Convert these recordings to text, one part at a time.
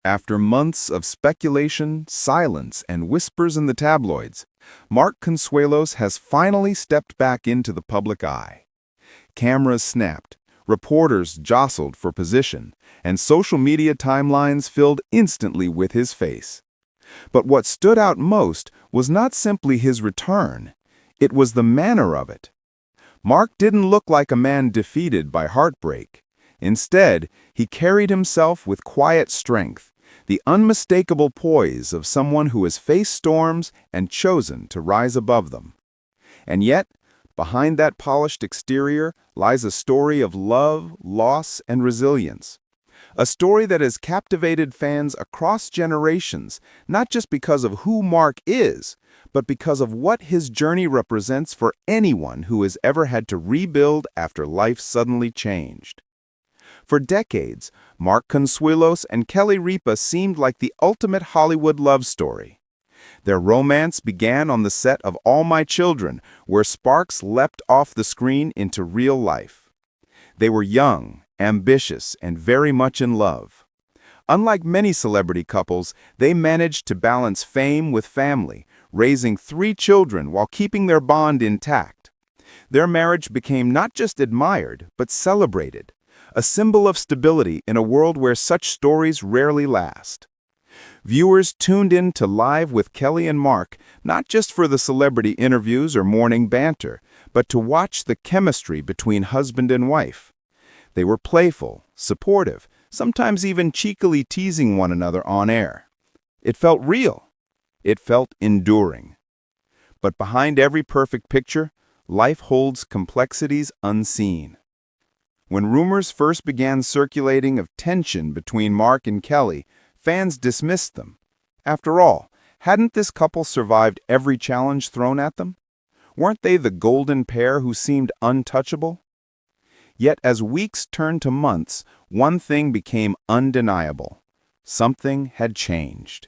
After months of speculation, silence, and whispers in the tabloids, Mark Consuelos has finally stepped back into the public eye. Cameras snapped, reporters jostled for position, and social media timelines filled instantly with his face. But what stood out most was not simply his return, it was the manner of it. Mark didn't look like a man defeated by heartbreak. Instead, he carried himself with quiet strength, the unmistakable poise of someone who has faced storms and chosen to rise above them. And yet, behind that polished exterior lies a story of love, loss, and resilience. A story that has captivated fans across generations, not just because of who Mark is, but because of what his journey represents for anyone who has ever had to rebuild after life suddenly changed. For decades, Mark Consuelos and Kelly Ripa seemed like the ultimate Hollywood love story. Their romance began on the set of All My Children, where sparks leapt off the screen into real life. They were young, ambitious, and very much in love. Unlike many celebrity couples, they managed to balance fame with family, raising 3 children while keeping their bond intact. Their marriage became not just admired, but celebrated, a symbol of stability in a world where such stories rarely last. Viewers tuned in to Live with Kelly and Mark, not just for the celebrity interviews or morning banter, but to watch the chemistry between husband and wife. They were playful, supportive, sometimes even cheekily teasing one another on air. It felt real. It felt enduring. But behind every perfect picture, life holds complexities unseen. When rumors first began circulating of tension between Mark and Kelly, fans dismissed them. After all, hadn't this couple survived every challenge thrown at them? Weren't they the golden pair who seemed untouchable? Yet as weeks turned to months, one thing became undeniable. Something had changed.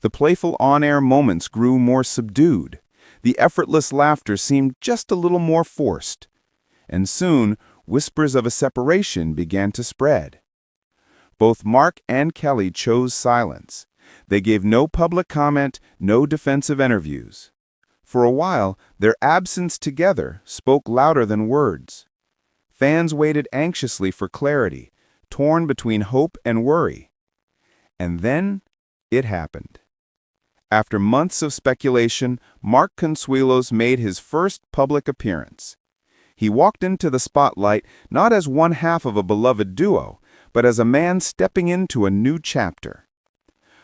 The playful on-air moments grew more subdued. The effortless laughter seemed just a little more forced. And soon, whispers of a separation began to spread. Both Mark and Kelly chose silence. They gave no public comment, no defensive interviews. For a while, their absence together spoke louder than words. Fans waited anxiously for clarity, torn between hope and worry. And then, it happened. After months of speculation, Mark Consuelos made his first public appearance. He walked into the spotlight not as one half of a beloved duo, but as a man stepping into a new chapter.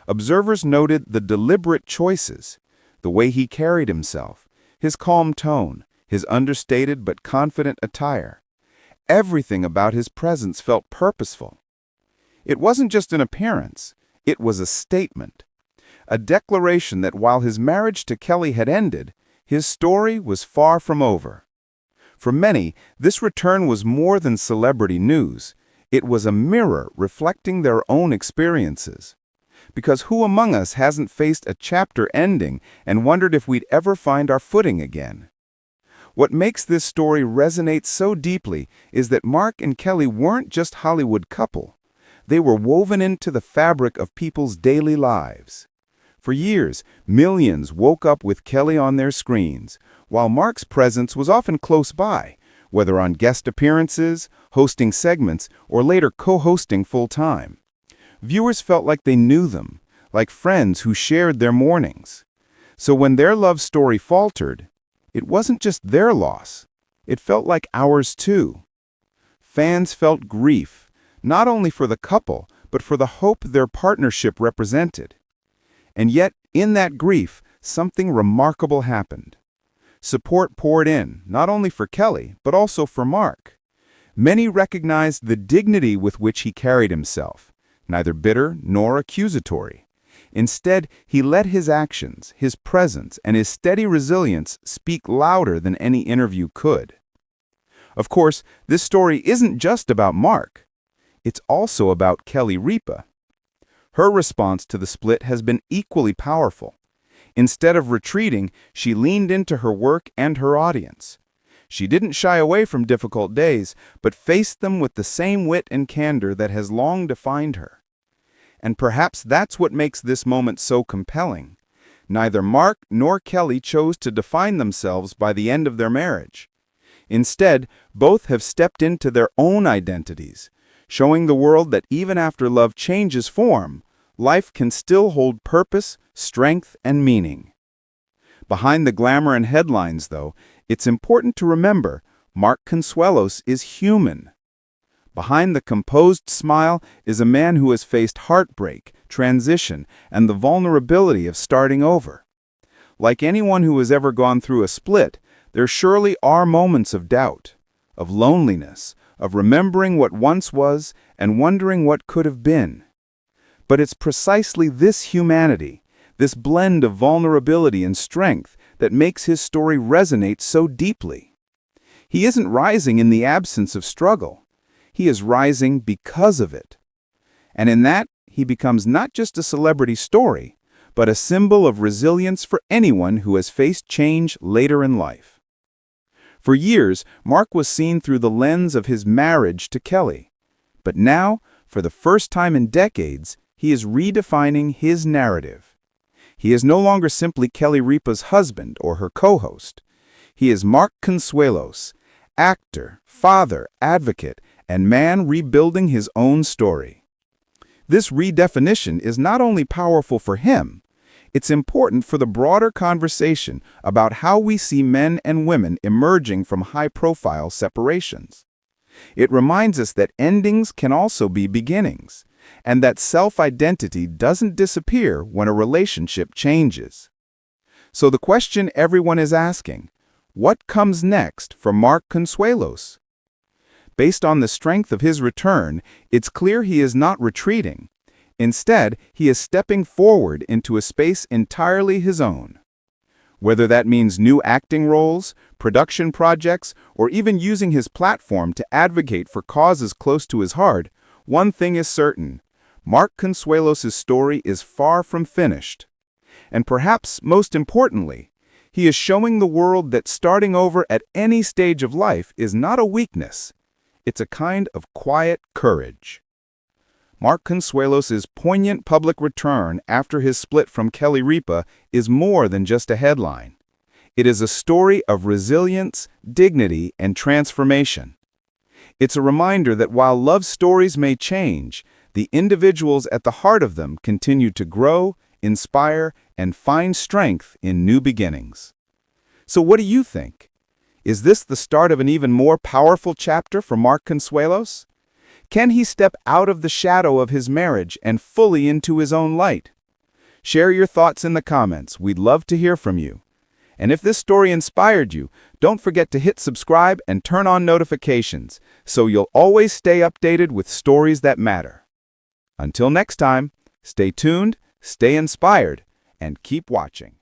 Observers noted the deliberate choices, the way he carried himself, his calm tone, his understated but confident attire. Everything about his presence felt purposeful. It wasn't just an appearance, it was a statement. A declaration that while his marriage to Kelly had ended, his story was far from over. For many, this return was more than celebrity news. It was a mirror reflecting their own experiences. Because who among us hasn't faced a chapter ending and wondered if we'd ever find our footing again? What makes this story resonate so deeply is that Mark and Kelly weren't just Hollywood couple. They were woven into the fabric of people's daily lives. For years, millions woke up with Kelly on their screens, while Mark's presence was often close by, whether on guest appearances, hosting segments, or later co-hosting full-time. Viewers felt like they knew them, like friends who shared their mornings. So when their love story faltered, it wasn't just their loss. It felt like ours too. Fans felt grief, not only for the couple, but for the hope their partnership represented. And yet, in that grief, something remarkable happened. Support poured in, not only for Kelly, but also for Mark. Many recognized the dignity with which he carried himself, neither bitter nor accusatory. Instead, he let his actions, his presence, and his steady resilience speak louder than any interview could. Of course, this story isn't just about Mark. It's also about Kelly Ripa. Her response to the split has been equally powerful. Instead of retreating, she leaned into her work and her audience. She didn't shy away from difficult days, but faced them with the same wit and candor that has long defined her. And perhaps that's what makes this moment so compelling. Neither Mark nor Kelly chose to define themselves by the end of their marriage. Instead, both have stepped into their own identities, showing the world that even after love changes form, life can still hold purpose, strength, and meaning. Behind the glamour and headlines, though, it's important to remember Mark Consuelos is human. Behind the composed smile is a man who has faced heartbreak, transition, and the vulnerability of starting over. Like anyone who has ever gone through a split, there surely are moments of doubt, of loneliness, of remembering what once was and wondering what could have been. But it's precisely this humanity, this blend of vulnerability and strength, that makes his story resonate so deeply. He isn't rising in the absence of struggle. He is rising because of it. And in that, he becomes not just a celebrity story, but a symbol of resilience for anyone who has faced change later in life. For years, Mark was seen through the lens of his marriage to Kelly. But now, for the first time in decades, he is redefining his narrative. He is no longer simply Kelly Ripa's husband or her co-host. He is Mark Consuelos, actor, father, advocate, and man rebuilding his own story. This redefinition is not only powerful for him, it's important for the broader conversation about how we see men and women emerging from high-profile separations. It reminds us that endings can also be beginnings, and that self-identity doesn't disappear when a relationship changes. So the question everyone is asking, what comes next for Mark Consuelos? Based on the strength of his return, it's clear he is not retreating. Instead, he is stepping forward into a space entirely his own. Whether that means new acting roles, production projects, or even using his platform to advocate for causes close to his heart, one thing is certain: Mark Consuelos' story is far from finished. And perhaps most importantly, he is showing the world that starting over at any stage of life is not a weakness. It's a kind of quiet courage. Mark Consuelos' poignant public return after his split from Kelly Ripa is more than just a headline. It is a story of resilience, dignity, and transformation. It's a reminder that while love stories may change, the individuals at the heart of them continue to grow, inspire, and find strength in new beginnings. So what do you think? Is this the start of an even more powerful chapter for Mark Consuelos? Can he step out of the shadow of his marriage and fully into his own light? Share your thoughts in the comments. We'd love to hear from you. And if this story inspired you, don't forget to hit subscribe and turn on notifications so you'll always stay updated with stories that matter. Until next time, stay tuned, stay inspired, and keep watching.